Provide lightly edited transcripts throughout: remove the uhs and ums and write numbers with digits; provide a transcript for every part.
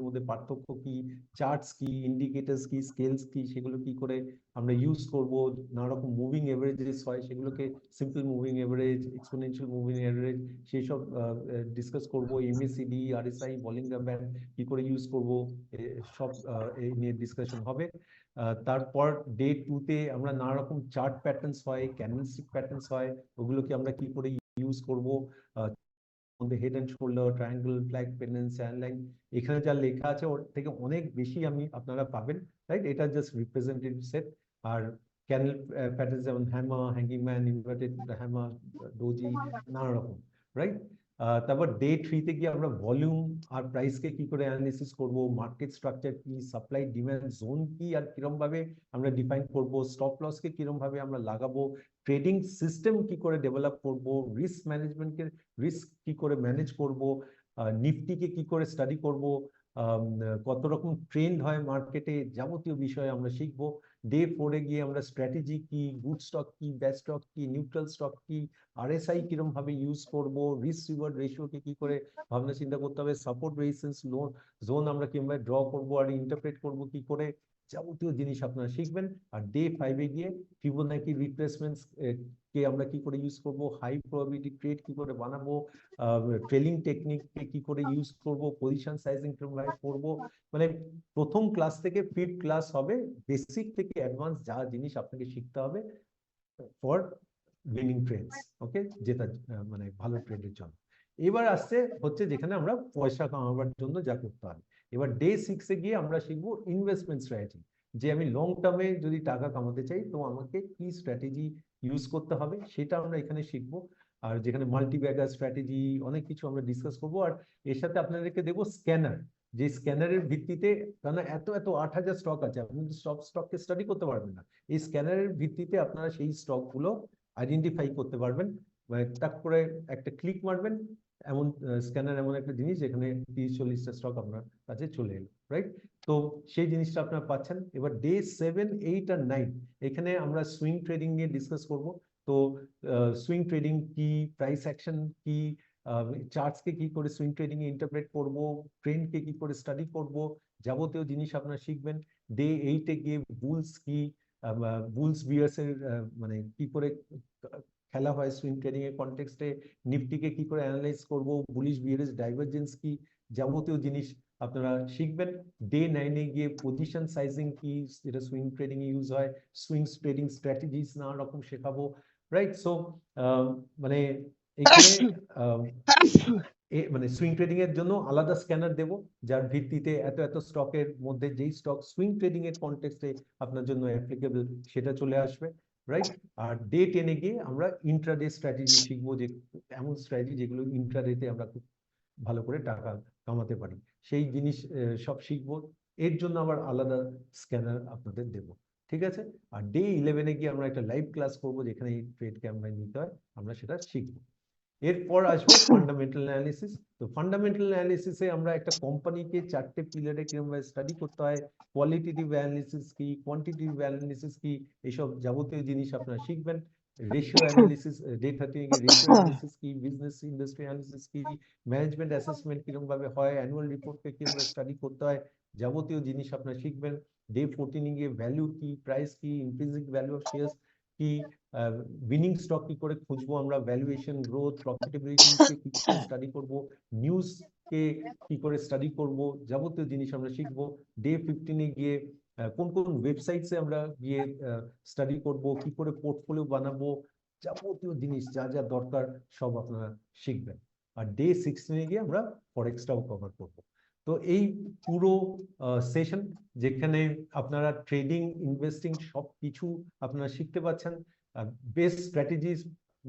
মধ্যে পার্থক্য কি, চার্টস কি, ইন্ডিকেটরস কি, স্কেলস কি, সেগুলো কি করে আমরা ইউজ করব, নানা রকম মুভিং এভারেজেস হয় সেগুলোকে simple moving average, exponential moving average সেই সব ডিসকাস করব, এমএসিডি, আরএসআই, বলিঞ্জার ব্যান্ড কি করে ইউজ করব, সব এই নিয়ে ডিসকাশন হবে। তারপর ডে 2 তে আমরা নানা রকম চার্ট প্যাটার্নস হয়, ক্যান্ডেলস্টিক প্যাটার্নস হয়, ওগুলোকে আমরা কি করে ইউজ করব, head and shoulder, triangle, flag, pennant, sand line, এখানে যা লেখা আছে ওর থেকে অনেক বেশি আপনারা পাবেন, রাইট? এটা জাস্ট রিপ্রেজেন্টেটিভ সেট। আর ক্যান্ডেল প্যাটার্ন যেমন hammer, hanging man, inverted hammer, doji, নানা রকম, রাইট? তারপর ডে 3 তে গিয়ে আমরা ভলিউম আর প্রাইসকে কি করে অ্যানালিসিস করব, মার্কেট স্ট্রাকচার কি, সাপ্লাই ডিমান্ড জোন কি আর কিরম ভাবে আমরা ডিফাইন করব, স্টপ লসকে কিরম ভাবে আমরা লাগাবো, ট্রেডিং সিস্টেম কি করে ডেভেলপ করব, রিস্ক ম্যানেজমেন্টকে রিস্ক কি করে ম্যানেজ করব, নিফটিকে কি করে স্টাডি করব, কত রকম ট্রেন্ড হয় মার্কেটে, যাবতীয় বিষয়ে আমরা শিখবো। ডে 4 এ গিয়ে আমরা স্ট্র্যাটেজি কি, গুড স্টক কি, ব্যাড স্টক কি, নিউট্রাল স্টক কি, আরএসআই কিরম ভাবে ইউজ করব, রিস্ক রিওয়ার্ড রেশিওকে কি করে ভাবনা চিন্তা করতে হবে, সাপোর্ট রেজিস্ট্যান্স জোন আমরা কিভাবে ড্র করব আর ইন্টারপ্রেট করব কি করে, যাবতীয় জিনিস আপনারা শিখবেন। আর ডে 5 এ গিয়ে ফিবোনাকি রিট্রেসমেন্টস কে আমরা কি করে ইউজ করব, হাই প্রবাবিলিটি ট্রেড কি করে বানাবো, ট্রেলিং টেকনিককে কি করে ইউজ করব, পজিশন সাইজিং কিভাবে করব, মানে প্রথম ক্লাস থেকে 5th ক্লাস হবে, বেসিক থেকে অ্যাডভান্স যা জিনিস আপনাকে শিখতে হবে ফর উইনিং ট্রেডস, ওকে, যেটা মানে ভালো ট্রেডের জন্য। এবার আসছে হচ্ছে যেখানে আমরা পয়সা কামাবার জন্য যা করতে হবে। এবার ডে 6 এ গিয়ে আমরা শিখবো ইনভেস্টমেন্ট স্ট্র্যাটেজি, যে আমি লং টার্মে যদি টাকা কামাতে চাই তো আমাকে কি স্ট্র্যাটেজি ইউজ করতে হবে সেটা আমরা এখানে শিখবো। আর যেখানে মাল্টি ব্যাগার স্ট্র্যাটেজি অনেক কিছু আমরা ডিসকাস করবো। আর এর সাথে আপনাদেরকে দেবো স্ক্যানার, যে স্ক্যানারের ভিত্তিতে, কারণ এত এত 8,000 স্টক আছে, আপনি কিন্তু সব স্টককে স্টাডি করতে পারবেন না, এই স্ক্যানারের ভিত্তিতে আপনারা সেই স্টকগুলো আইডেন্টিফাই করতে পারবেন। মানে টাক করে একটা ক্লিক মারবেন, এমন স্ক্যানার এমন একটা জিনিস যেখানে 30-40টা স্টক আপনার কাছে চলে এলো, রাইট? তো সেই জিনিসটা আপনারা পাচ্ছেন। এবার ডে 7, 8 আর 9 এখানে আমরা সুইং ট্রেডিং নিয়ে ডিসকাস করব। তো সুইং ট্রেডিং কি, প্রাইস অ্যাকশন কি, চার্টসকে কি করে সুইং ট্রেডিং এ ইন্টারপ্রেট করব, ট্রেন্ডকে কি করে স্টাডি করব, যাবতীয় জিনিস আপনারা শিখবেন। ডে 8 এ গিয়ে বুলস কি, বুলস বিয়ার্স এর মানে কি করে খেলা হয় সুইং ট্রেডিং এর কনটেক্সটে, নিফটিকে কি করে অ্যানালাইজ করব, বুলিশ বিয়ারিশ ডাইভারজেন্স কি, যাবতীয় জিনিস আপনারা শিখবেন। ডে 9 এ গিয়ে পজিশন সাইজিং কি, যেটা সুইং ট্রেডিং এ ইউজ হয়, সুইং ট্রেডিং স্ট্র্যাটেজিস নানা রকম শেখাবো, রাইট? সো মানে এখানে মানে সুইং ট্রেডিং এর জন্য আলাদা স্ক্যানার দেব, যার ভিত্তিতে এত এত স্টকের মধ্যে যেই স্টক সুইং ট্রেডিং এর কনটেক্সটে আপনার জন্য অ্যাপ্লিকেবল সেটা চলে আসবে, রাইট? আর ডে 10 এ গিয়ে আমরা ইন্ট্রাডে স্ট্র্যাটেজি শিখবো, যে এমন স্ট্র্যাটেজি যেগুলো ইন্ট্রাডেতে আমরা খুব ভালো করে টাকা কামাতে পারি, সেই জিনিস সব শিখবো। এর জন্য আবার আলাদা স্ক্যানার আপনাদের দেব, ঠিক আছে? আর ডে 11 এ গিয়ে আমরা একটা লাইভ ক্লাস করবো, যেখানে এই ট্রেডকে আমরা নিতে হয় আমরা সেটা শিখবো। এরপর আসবে ফান্ডামেন্টাল অ্যানালিসিস। তো ফান্ডামেন্টাল অ্যানালিসিসে আমরা একটা কোম্পানিকে 4টে পিলারে কিভাবে স্টাডি করতে হয়, কোয়ালিটেটিভ অ্যানালিসিস কি, কোয়ান্টিটেটিভ অ্যানালিসিস কি, এইসব যাবতীয় জিনিস আপনারা শিখবেন। রেশিও অ্যানালিসিস, ডে 13 এ রেশিও অ্যানালিসিস কি, বিজনেস ইন্ডাস্ট্রি অ্যানালিসিস কি, ম্যানেজমেন্ট অ্যাসেসমেন্ট কিরকম ভাবে হয়, অ্যানুয়াল রিপোর্টকে কিভাবে স্টাডি করতে হয়, যাবতীয় জিনিস আপনারা শিখবেন। ডে 14 এ গিয়ে ভ্যালু কি, প্রাইস কি, ইন্ট্রিনসিক ভ্যালু অফ শেয়ার্স কি, উইনিং স্টক কি করে খুঁজবো আমরা, ভ্যালুয়েশন, গ্রোথ, প্রফিটেবিলিটি কে কি করে স্টাডি করব, নিউজ কে কি করে স্টাডি করব, যাবতীয় জিনিস আমরা শিখবো। ডে 15 এ গিয়ে কোন কোন ওয়েবসাইটসে আমরা গিয়ে স্টাডি করব, কি করে পোর্টফোলিও বানাবো, যাবতীয় জিনিস যা যা দরকার সব আপনারা শিখবেন। আর ডে 16 এ গিয়ে আমরা ফরেক্সটাও কভার করব। তো এই পুরো সেশন, যেখানে আপনারা ট্রেডিং, ইনভেস্টিং সব কিছু আপনারা শিখতে পাচ্ছেন। বেস্ট স্ট্র্যাটেজিস,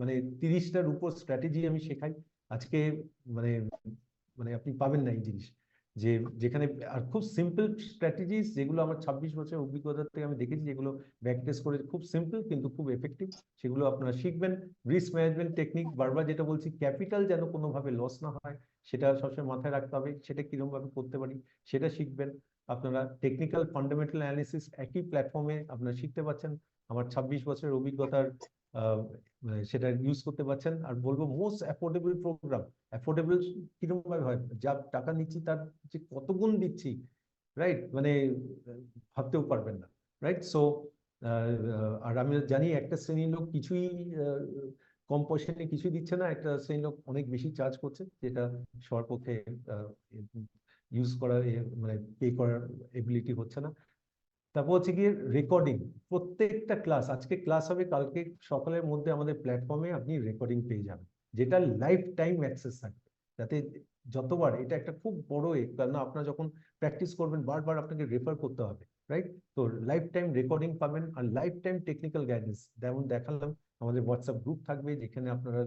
মানে 30টার উপর স্ট্র্যাটেজি আমি শেখাই আজকে। মানে মানে আপনি পাবেন না এই জিনিস, যে যেখানে আর খুব সিম্পল স্ট্র্যাটেজিস, যেগুলো আমার 26 বছরের অভিজ্ঞতা থেকে আমি দেখেছি, যেগুলো ব্যাক টেস্ট করে খুব সিম্পল কিন্তু খুব এফেক্টিভ, সেগুলো আপনারা শিখবেন। রিস্ক ম্যানেজমেন্ট টেকনিক, বারবার যেটা বলছি, ক্যাপিটাল যেন কোনোভাবে লস না হয় সেটা সবসময় মাথায় রাখতে হবে, সেটা কিরকম ভাবে করতে পারি সেটা শিখবেন। আপনারা টেকনিক্যাল ফান্ডামেন্টাল অ্যানালিসিস একই প্ল্যাটফর্মে আপনারা শিখতে পাচ্ছেন। আমার 26 বছরের অভিজ্ঞতার সেটা ইউজ করতে পারছেন। আর বলবো মোস্ট অ্যাফোর্ডেবল প্রোগ্রাম। অ্যাফোর্ডেবল কিরকম ভাবে হয়, যা টাকা নিচ্ছি তার যে কত গুণ দিচ্ছি, রাইট, মানে ভাবতেও পারবেন না, রাইট। সো আর আমি জানি একটা শ্রেণীর লোক কিছুই কম পয়সা নিয়ে কিছুই দিচ্ছে না, একটা শ্রেণীর লোক অনেক বেশি চার্জ করছে, যেটা সবার পক্ষে ইউজ করার মানে পে করার এবিলিটি হচ্ছে না। তারপর হচ্ছে গিয়ে রেকর্ডিং। প্রত্যেকটা ক্লাস, আজকে ক্লাস হবে, কালকে সকালের মধ্যে আমাদের প্ল্যাটফর্মে আপনি রেকর্ডিং পেয়ে যাবেন, যেটা লাইফ টাইম অ্যাক্সেস থাকবে। যাতে যতবার, এটা একটা খুব বড় কারণ আপনারা যখন প্র্যাকটিস করবেন বারবার আপনাকে রেফার করতে হবে, রাইট। তো লাইফ টাইম রেকর্ডিং পাবেন, আর লাইফ টাইম টেকনিক্যাল গাইডেন্স। যেমন দেখালাম, আমাদের হোয়াটসঅ্যাপ গ্রুপ থাকবে, যেখানে আপনারা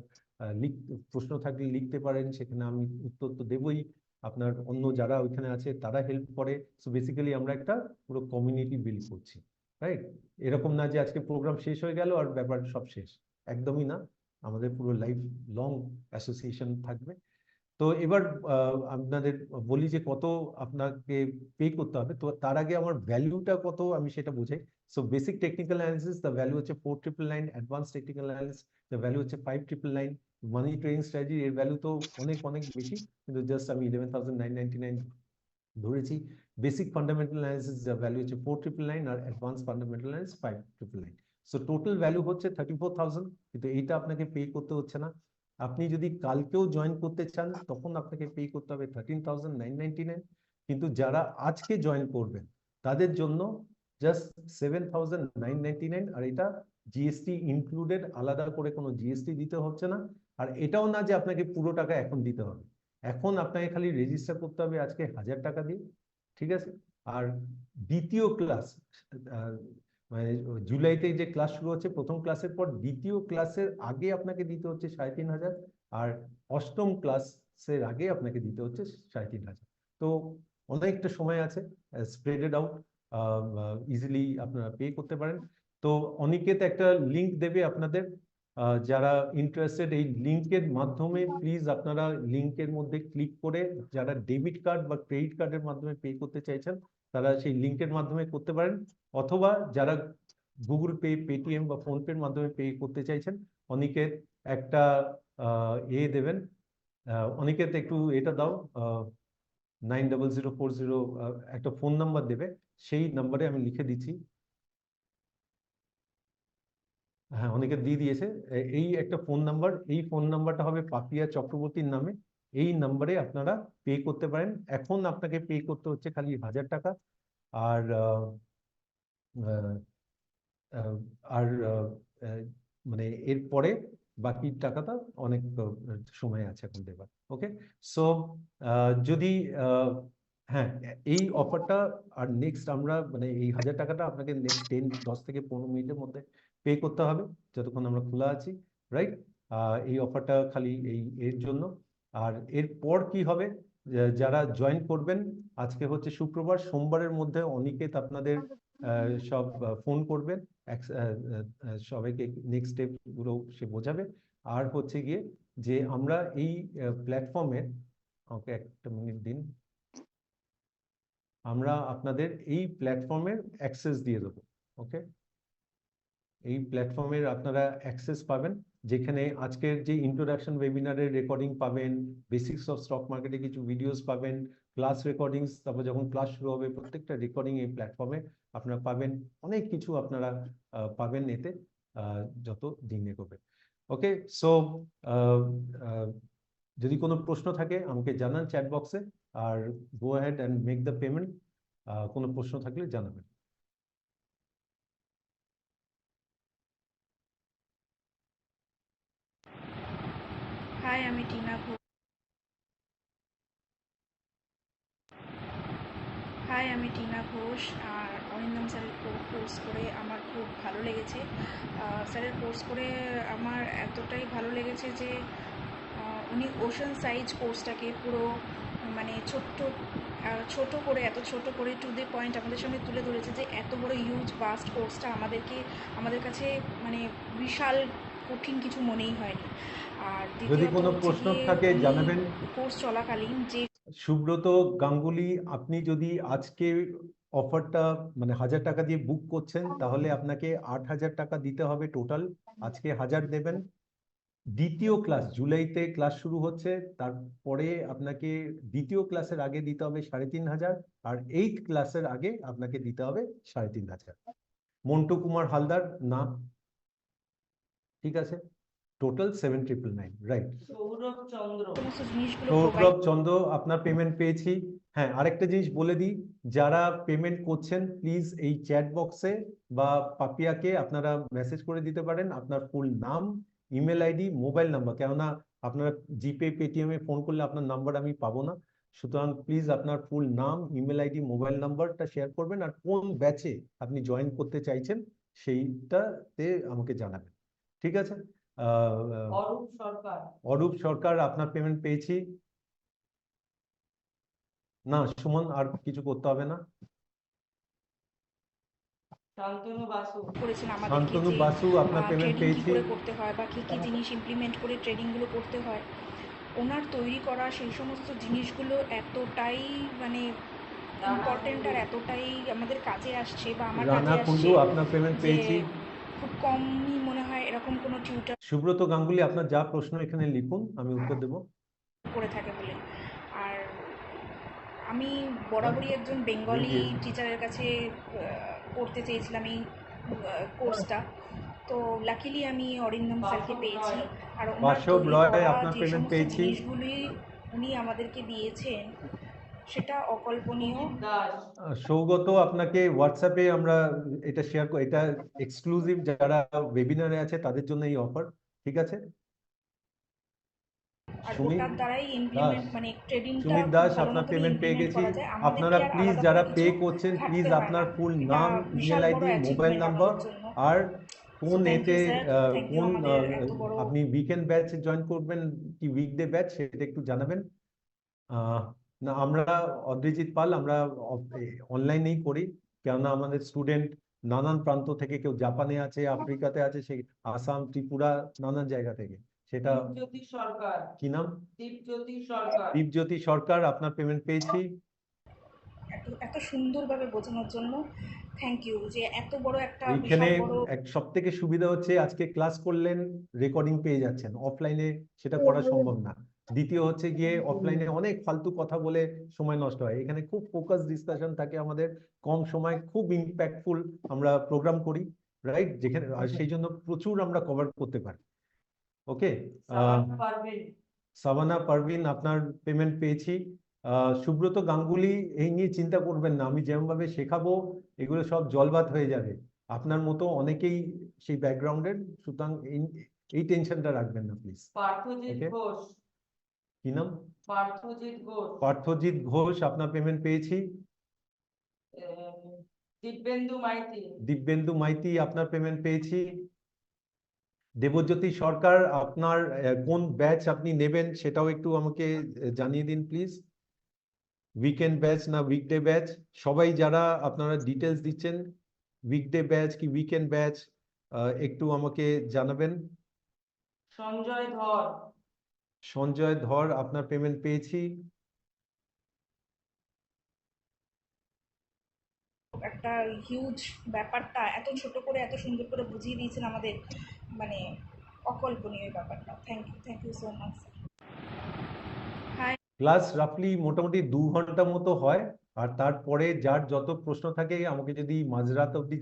প্রশ্ন থাকলে লিখতে পারেন, সেখানে আমি উত্তর তো দেবই, আপনার অন্য যারা ওইখানে আছে তারা হেল্প করে। সো বেসিক্যালি আমরা একটা পুরো কমিউনিটি বিল্ড করছি, রাইট। এরকম না যে আজকে প্রোগ্রাম শেষ হয়ে গেল আর ব্যাপার সব শেষ, একদমই না। আমাদের পুরো লাইফ লং অ্যাসোসিয়েশন থাকবে। তো এবার আপনাদের বলি যে কত আপনাকে পে করতে হবে। তো তার আগে আমার ভ্যালুটা কত আমি সেটা বুঝাই। So basic technical analysis the value হচ্ছে 4999, advance technical analysis the value হচ্ছে 5999, মানি ট্রেনিং স্ট্র্যাটেজি এর ভ্যালু তো অনেক অনেক বেশি, কিন্তু জাস্ট আমি 11,999 ধরেছি। Basic fundamental analysis the value হচ্ছে 4999, আর advance fundamental analysis 5999। So total value হচ্ছে 34,000, কিন্তু এইটা আপনাকে পে করতে হচ্ছে না। আপনি যদি কালকেও জয়েন করতে চান তখন আপনাকে পে করতে হবে 13,999, কিন্তু যারা আজকে জয়েন করবেন তাদের জন্য জাস্ট 7,999, আর এটা জিএসটি ইনক্লুডেড, আলাদা করে কোনো জিএসটি দিতে হচ্ছে না। আর এটাও না যে আপনাকে পুরো টাকা এখন দিতে হবে, এখন আপনাকে খালি রেজিস্টার করতে হবে আজকে 1,000 টাকা দিয়ে, ঠিক আছে। আর দ্বিতীয় ক্লাস, মানে জুলাইতে যে ক্লাস শুরু হচ্ছে, প্রথম ক্লাসের পর দ্বিতীয় ক্লাসের আগে আপনাকে দিতে হচ্ছে 3,500, আর অষ্টম ক্লাসের আগে আপনাকে দিতে হচ্ছে 3,500। তো অনেকটা সময় আছে, স্প্রেডেড আউট, ইজিলি আপনারা পে করতে পারেন। তো অনিকেত একটা লিঙ্ক দেবে আপনাদের, যারা ইন্টারেস্টেড এই লিঙ্কের মাধ্যমে প্লিজ আপনারা লিঙ্কের মধ্যে ক্লিক করে, যারা ডেবিট কার্ড বা ক্রেডিট কার্ডের মাধ্যমে পে করতে চাইছেন তারা সেই লিঙ্কের মাধ্যমে করতে পারেন, অথবা যারা গুগল পে, পেটিএম বা ফোনপের মাধ্যমে পে করতে চাইছেন, অনিকেত একটা দেবেন। অনিকেত একটু এটা দাও, 90040, একটা ফোন নাম্বার দেবে, সেই নাম্বারে আমি লিখে দিচ্ছি। হ্যাঁ, অনেকে দিয়ে দিয়েছে। এই একটা ফোন নাম্বার, এই ফোন নাম্বারটা হবে পাপিয়া চক্রবর্তীর নামে। এই নাম্বারে আপনারা পে করতে পারেন। এখন আপনাকে পে করতে হচ্ছে খালি 1,000 টাকা। আর আহ, আহ, আর মানে এরপরে বাকি টাকাটা অনেক সময় আছে এখন দেবার। ওকে, সো যদি হ্যাঁ, এই অফারটা আর নেক্সট আমরা মানে এই 1,000 টাকাটা আপনাকে নেক্সট 10 থেকে 15 মিনিটের মধ্যে পে করতে হবে, যতক্ষণ আমরা খোলা আছি, রাইট। এই অফারটা খালি এর জন্য। আর এরপর কি হবে, যারা জয়েন করবেন, আজকে হচ্ছে শুক্রবার, সোমবারের মধ্যে অনিকেত আপনাদের সব ফোন করবেন, সবাইকে নেক্সট স্টেপ গুলো সে বোঝাবে। আর হচ্ছে গিয়ে যে আমরা এই প্ল্যাটফর্মের, ওকে একটা মিনিট দিন, আমরা আপনাদের এই প্ল্যাটফর্মের অ্যাক্সেস দিয়ে দেবো। ওকে, এই প্ল্যাটফর্মের আপনারা অ্যাক্সেস পাবেন, যেখানে আজকের যে ইন্ট্রোডাকশন ওয়েবিনারের রেকর্ডিং পাবেন, বেসিক্স অফ স্টক মার্কেটে কিছু ভিডিওস পাবেন, ক্লাস রেকর্ডিংস, তারপর যখন ক্লাস শুরু হবে প্রত্যেকটা রেকর্ডিং এই প্ল্যাটফর্মে আপনারা পাবেন। অনেক কিছু আপনারা পাবেন এতে, যত দিন এগোবে। ওকে, সো যদি কোনো প্রশ্ন থাকে আমাকে জানান চ্যাট বক্সে, আর go ahead and make the payment. কোনো প্রশ্ন থাকলে জানাবেন। হাই, আমি টিনা ঘোষ। আর অরিন্দম স্যারের কোর্স করে আমার খুব ভালো লেগেছে। স্যারের কোর্স করে আমার এতটাই ভালো লেগেছে যে উনি ওশান সাইজ কোর্সটাকে পুরো মানে ছোট করে, এত ছোট করে টু দ্য পয়েন্ট আমাদের সঙ্গে তুলে ধরেছে যে এত বড় হিউজ বাস্ট কোর্সটা আমাদের কাছে মানে বিশাল কঠিন কিছু মনেই হয়নি। আর যদি দ্বিতীয়ত কোনো হচ্ছে প্রশ্ন গিয়ে থাকে উনি জানাবেন। কোর্স চলাকালীন যে সুব্রত গাঙ্গুলি, আপনি যদি আজকে অফারটা মানে 1,000 টাকা দিয়ে বুক করছেন, তাহলে আপনাকে 8,000 টাকা দিতে হবে টোটাল। আজকে 1000 দেবেন। দ্বিতীয় ক্লাস জুলাইতে ক্লাস শুরু হচ্ছে, তারপরে আপনাকে দ্বিতীয় ক্লাসের আগে দিতে হবে 3500, আর 8th ক্লাসের আগে আপনাকে দিতে হবে 3500। মন্টু কুমার হালদার না, ঠিক আছে, টোটাল 7999, রাইট। সৌরভ চন্দ্র। সমস্ত জিনিসগুলো সৌরভ চন্দ্র আপনার পেমেন্ট পেয়েছি। হ্যাঁ, আরেকটা জিনিস বলে দিই, যারা পেমেন্ট করছেন প্লিজ এই চ্যাট বক্সে বা পাপিয়াকে আপনারা মেসেজ করে দিতে পারেন আপনার ফুল নাম, ইমেল আইডি, মোবাইল নাম্বার, কেননা আপনারা জিপে পেটিএম এ ফোন করলে আপনার নাম্বার আমি পাবো না। সুতরাং প্লিজ আপনার ফুল নাম, ইমেল আইডি, মোবাইল নাম্বারটা শেয়ার করবেন, আর কোন ব্যাচে আপনি জয়েন করতে চাইছেন সেইটাতে আমাকে জানাবেন, ঠিক আছে। অরূপ সরকার। অরূপ সরকার আপনার পেমেন্ট পেয়েছি। না সুমন, আর কিছু করতে হবে না। শান্তনু বাসু। করেছেন আমাদেরকে শান্তনু যে বাসু আপনার পেমেন্ট ট্রেডিং কি পেয়েছি। করে করতে হয় বা কি কি জিনিস ইমপ্লিমেন্ট করে ট্রেডিংগুলো করতে হয়, ওনার তৈরি করা সেই সমস্ত জিনিসগুলো এতটাই মানে ইম্পর্টেন্ট আর এতটাই আমাদের কাজে আসছে বা আমার রানা কাজে কুন্ডু আসছে আপনার পেমেন্ট যে পেয়েছি। খুব কমই মনে হয় এরকম কোনো টিউটার সুব্রত গাঙ্গুলি আপনার যা প্রশ্ন এখানে লিখুন, আমি উত্তর দেব। করে থাকে বলে। আর আমি বরাবরই একজন বেঙ্গলি টিচারের কাছে করতে চেয়েছিলাম এই কোর্সটা, তো লাকিলি আমি অরিন্দম স্যারকে পেয়েছি। আর ওনার বাসব তৈরি রয় করা আপনার যে পেমেন্ট সমস্ত পেয়েছি। জিনিসগুলি উনি আমাদেরকে দিয়েছেন সেটা অকল্পনীয়। দাস। সৌগত আপনাকে হোয়াটসঅ্যাপে আমরা এটা শেয়ার করি, এটা এক্সক্লুসিভ যারা ওয়েবিনারে আছে তাদের জন্য এই অফার, ঠিক আছে। আর সুমিত ওটার দ্বারাই দাস, ইমপ্লিমেন্ট মানে ট্রেডিংটা সুমিত খুব দাস ভালো আপনার মতো পেমেন্ট পেয়ে ইমপ্লিমেন্ট গেছি। করা যায়। আপনারা আমাদেরকে আর প্লিজ আলাদা যারা করে পে কিছু করছেন ঘাটতে প্লিজ হয় না। আপনার ফুল এটা নাম, বিশাল ইমেল বড় আইডি, মোবাইল অ্যাচিভমেন্ট নাম্বার, আমাদের জন্য। আর সো কোন থ্যাংক ইউ এতে স্যার, থ্যাংক ইউ কোন আমাদের এত বড় আপনি উইকেন্ড ব্যাচ জয়েন করবেন কি উইকডে ব্যাচ সেটা একটু জানাবেন। না আমরা অদ্রিজিৎ পাল আমরা অনলাইনেই করি, কেননা আমাদের স্টুডেন্ট নানান প্রান্ত থেকে, কেউ জাপানে আছে, আফ্রিকাতে আছে, সেই আসাম, ত্রিপুরা, নানান জায়গা থেকে। সেটা দীপজ্যোতি সরকার। কি নাম? দীপজ্যোতি সরকার। দীপজ্যোতি সরকার আপনার পেমেন্ট পেয়েছি। এত সুন্দরভাবে বোঝানোর জন্য থ্যাংক ইউ, যে এত বড় একটা এইখানে বিশাল বড় সব থেকে সুবিধা হচ্ছে আজকে ক্লাস করলেন, রেকর্ডিং পেয়ে যাচ্ছেন, অফলাইনে সেটা করা সম্ভব না। দ্বিতীয় হচ্ছে গিয়ে অফলাইনে অনেক ফালতু কথা বলে সময় নষ্ট হয়, এখানে খুব ফোকাস ডিসকাশন থাকে আমাদের, কম সময় খুব ইম্প্যাক্টফুল আমরা প্রোগ্রাম করি, রাইট, যেখানে আর সেই জন্য প্রচুর আমরা কভার করতে পারি। ওকে, সাবানা পারভিন। সাবানা পারভিন আপনার পেমেন্ট পেয়েছি। সুব্রত গাঙ্গুলি, এই নিয়ে চিন্তা করবেন না, আমি যেমন ভাবে শেখাবো এগুলো সব জলবাদ হয়ে যাবে, আপনার মতো অনেকেই সেই ব্যাকগ্রাউন্ডের, সুতরাং এই টেনশনটা রাখবেন না প্লিজ। পার্থজিৎ Okay. ঘোষ। কি নাম? পার্থজিৎ ঘোষ। পার্থজিৎ ঘোষ আপনার পেমেন্ট পেয়েছি। দিব্যেন্দু মাইতি। দিব্যেন্দু মাইতি আপনার পেমেন্ট পেয়েছি। দেবজ্যোতি সরকার আপনার কোন ব্যাচ আপনি নেবেন সেটাও একটু আমাকে জানিয়ে দিন প্লিজ, উইকেন্ড ব্যাচ না উইকডে ব্যাচ, সবাই যারা আপনারা ডিটেলস দিচ্ছেন উইকডে ব্যাচ কি উইকেন্ড ব্যাচ একটু আমাকে জানাবেন। সঞ্জয় ধর। সঞ্জয় ধর আপনার পেমেন্ট পেয়েছি। একটা হিউজ ব্যাপারটা এত ছোট করে এত সুন্দর করে বুঝিয়ে দিয়েছেন আমাদের, মানে অকল্পনীয় ব্যাপারটা। Thank you so much. Hi. Class রাফলি মোটামুটি 2 ঘন্টা মতো হয়, আর তারপরে যার যত প্রশ্ন থাকে আমাকে যদি মাঝরাত অবধি